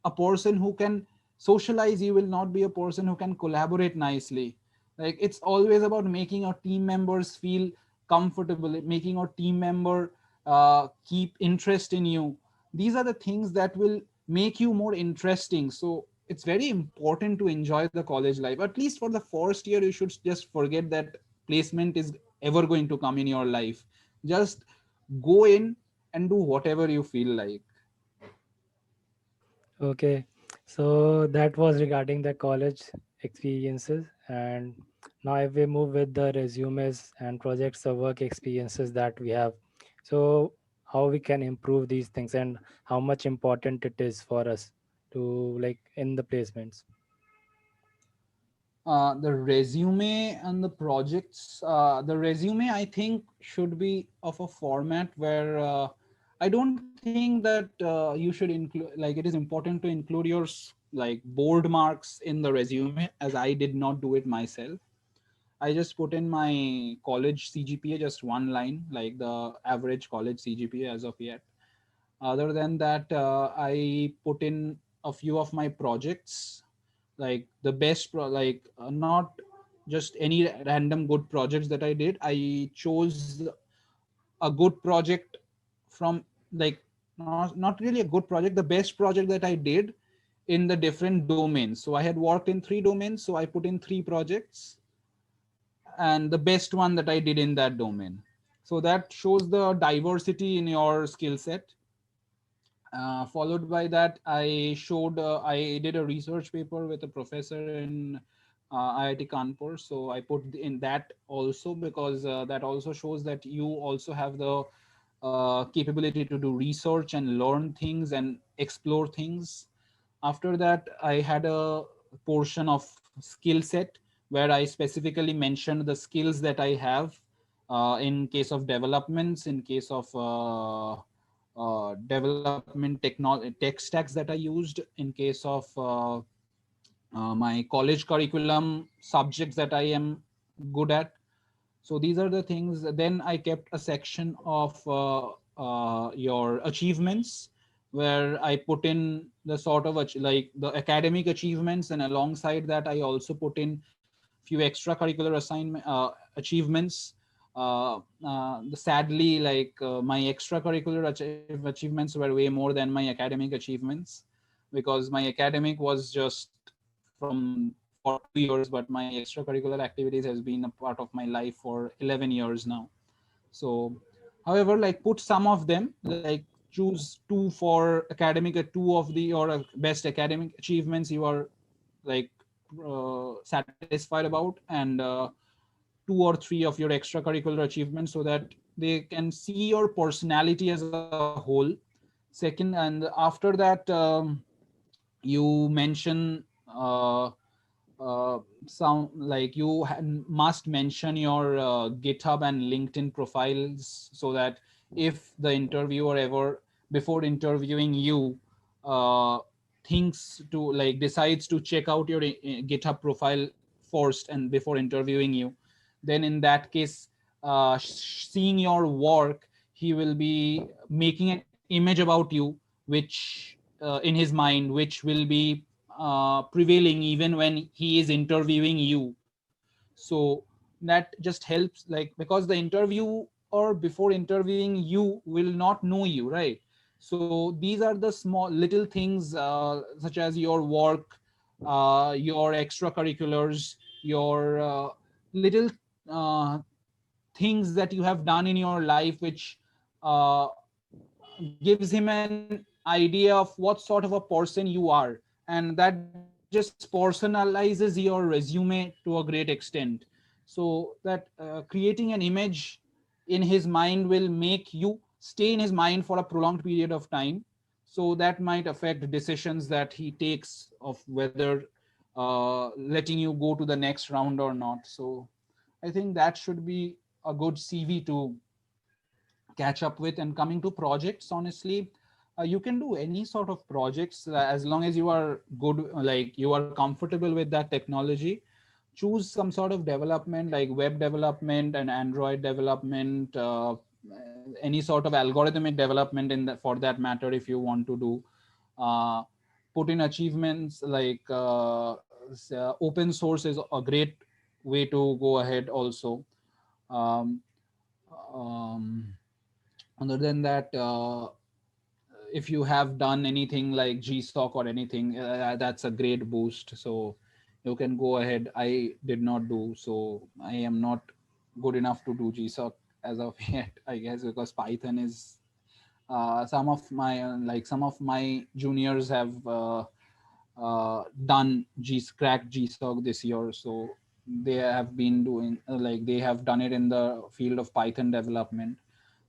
a person who can socialize, you will not be a person who can collaborate nicely. Like, it's always about making our team members feel comfortable, making our team member keep interest in you. These are the things that will make you more interesting. So it's very important to enjoy the college life. At least for the first year, you should just forget that placement is ever going to come in your life. Just go in and do whatever you feel like. Okay, so that was regarding the college experiences, and now if we move with the resumes and projects or work experiences that we have, so how we can improve these things and how much important it is for us to like in the placements. The resume and the projects, the resume I think should be of a format where I don't think that you should include, like, it is important to include your like board marks in the resume, as I did not do it myself. I just put in my college CGPA, just one line, like the average college CGPA as of yet. Other than that, I put in a few of my projects, like the like not just any random good projects that I did. I chose a good project from, like, not really a good project, the best project that I did in the different domains. So I had worked in three domains, so I put in three projects and the best one that I did in that domain. So that shows the diversity in your skill set. Followed by that, I did a research paper with a professor in IIT Kanpur. So I put in that also, because that also shows that you also have the capability to do research and learn things and explore things. After that, I had a portion of skill set where I specifically mentioned the skills that I have in case of developments, in case of development tech stacks that I used, in case of my college curriculum subjects that I am good at. So these are the things. Then I kept a section of your achievements, where I put in the sort of like the academic achievements, and alongside that I also put in few extracurricular achievements. Sadly, like my extracurricular achievements were way more than my academic achievements, because my academic was just from for 2 years, but my extracurricular activities has been a part of my life for 11 years now. So, however, like put some of them, like choose two for academic, two of the or best academic achievements you are like satisfied about, and two or three of your extracurricular achievements, so that they can see your personality as a whole. Second, and after that, you mention some like you must mention your GitHub and LinkedIn profiles, so that if the interviewer ever before interviewing you uh, thinks to like decides to check out your GitHub profile first and before interviewing you, then in that case, seeing your work, he will be making an image about you, which in his mind, which will be prevailing even when he is interviewing you. So that just helps, like because the interview or before interviewing you will not know you, right? So these are the small little things, such as your work, your extracurriculars, your little uh, things that you have done in your life, which uh, gives him an idea of what sort of a person you are, and that just personalizes your resume to a great extent. So that creating an image in his mind will make you stay in his mind for a prolonged period of time. So that might affect decisions that he takes of whether letting you go to the next round or not. So I think that should be a good CV to catch up with. And coming to projects, honestly, you can do any sort of projects as long as you are good, like you are comfortable with that technology. Choose some sort of development like web development and Android development, any sort of algorithmic development in that, for that matter, if you want to do. uh, Put in achievements like open source is a great way to go ahead also. um, um, Other than that, if you have done anything like GSOC or anything, that's a great boost. So you can go ahead. I did not do, so I am not good enough to do GSOC as of yet, I guess, because Python is some of my juniors have done cracked GSOC this year. So they have been doing like they have done it in the field of Python development.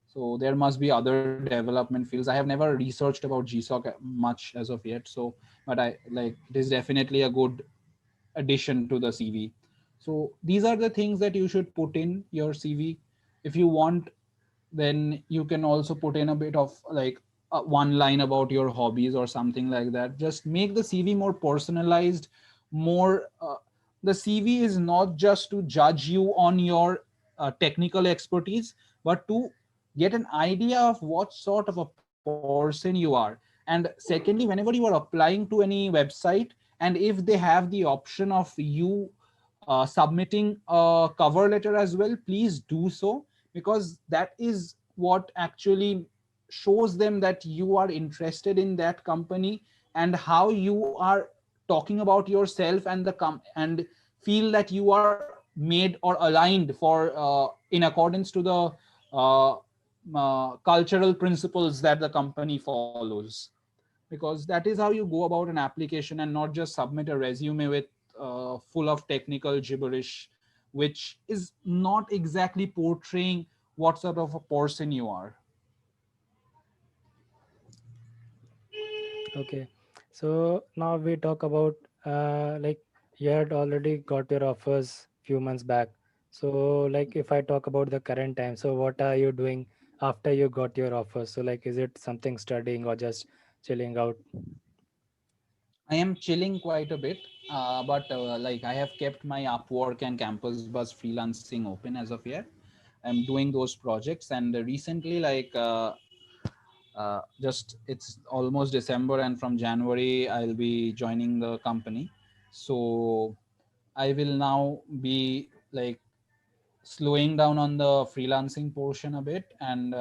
So there must be other development fields. I have never researched about GSOC much as of yet. So, but I like it is definitely a good addition to the CV. So these are the things that you should put in your CV. If you want, then you can also put in a bit of like one line about your hobbies or something like that. Just make the CV more personalized, more. The CV is not just to judge you on your technical expertise, but to get an idea of what sort of a person you are. And secondly, whenever you are applying to any website, and if they have the option of you submitting a cover letter as well, please do so, because that is what actually shows them that you are interested in that company, and how you are talking about yourself and and feel that you are made or aligned for in accordance to the uh, cultural principles that the company follows. Because that is how you go about an application, and not just submit a resume with full of technical gibberish, which is not exactly portraying what sort of a person you are. Okay, so now we talk about like you had already got your offers few months back. So like if I talk about the current time, so what are you doing after you got your offers? So like is it something studying or just chilling out? I am chilling quite a bit, but like I have kept my Upwork and Campus Buzz freelancing open as of yet. I'm doing those projects, and recently, just it's almost December, and from January I'll be joining the company. So I will now be like slowing down on the freelancing portion a bit, and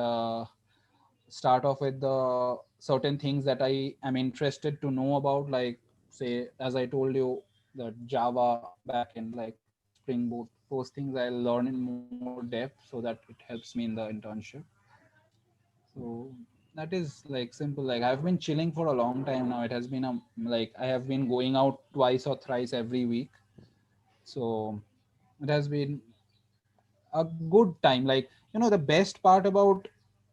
start off with the certain things that I am interested to know about, like say as I told you, the Java backend, like Spring Boot. Those things I'll learn in more depth so that it helps me in the internship. So that is like simple. Like I've been chilling for a long time now. It has been a like I have been going out twice or thrice every week. So it has been a good time. Like, you know, the best part about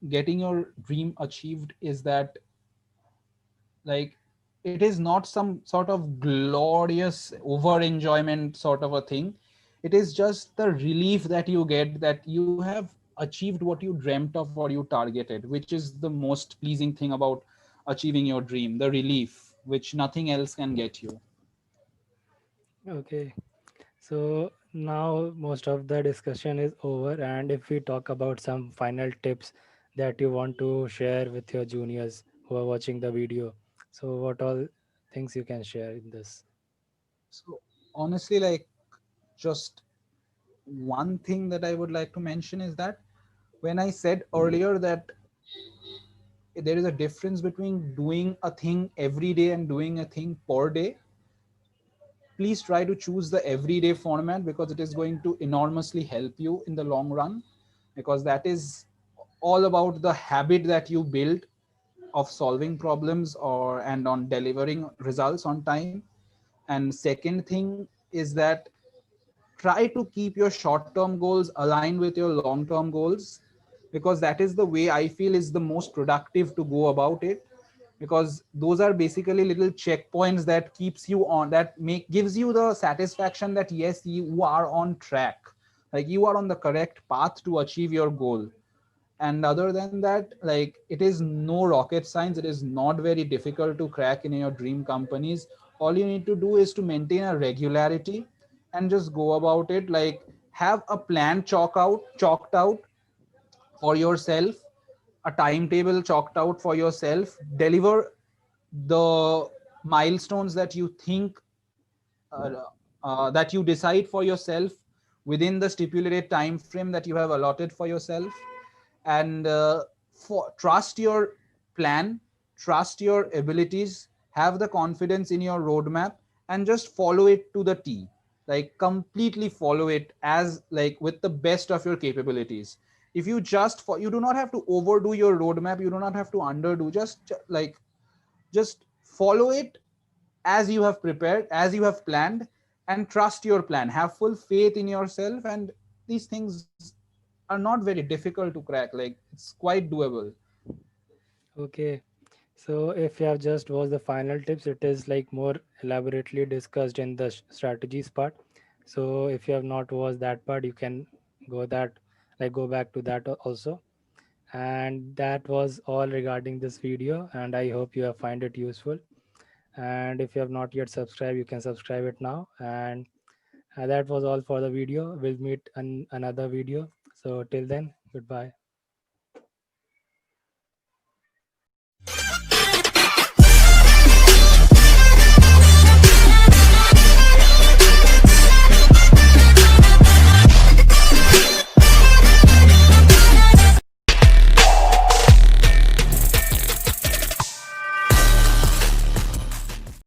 getting your dream achieved is that, like, it is not some sort of glorious over enjoyment sort of a thing. It is just the relief that you get that you have achieved what you dreamt of or you targeted, which is the most pleasing thing about achieving your dream, the relief which nothing else can get you. Okay, so now most of the discussion is over, and if we talk about some final tips that you want to share with your juniors who are watching the video, so what all things you can share in this? So honestly, like, just one thing that I would like to mention is that when I said earlier that there is a difference between doing a thing every day and doing a thing per day, please try to choose the everyday format because it is going to enormously help you in the long run, because that is all about the habit that you build of solving problems or and on delivering results on time. And second thing is that try to keep your short term goals aligned with your long term goals, because that is the way I feel is the most productive to go about it, because those are basically little checkpoints that keeps you on, that make gives you the satisfaction that yes, you are on track, like you are on the correct path to achieve your goal. And other than that, like, it is no rocket science, it is not very difficult to crack in your dream companies. All you need to do is to maintain a regularity and just go about it, like have a plan chalked out for yourself, a timetable chalked out for yourself, deliver the milestones that you think uh, that you decide for yourself within the stipulated time frame that you have allotted for yourself. And for trust your plan, trust your abilities, have the confidence in your roadmap, and just follow it to the T, like completely follow it as like with the best of your capabilities. If you just you do not have to overdo your roadmap, you do not have to underdo, just like just follow it as you have prepared, as you have planned, and trust your plan. Have full faith in yourself, and these things are not very difficult to crack. Like, it's quite doable. Okay, so if you have just watched the final tips, it is like more elaborately discussed in the strategies part. So if you have not watched that part, you can go that go back to that also. And that was all regarding this video, and I hope you have find it useful. And if you have not yet subscribed, you can subscribe it now. And that was all for the video. We'll meet in another video. So till then, goodbye.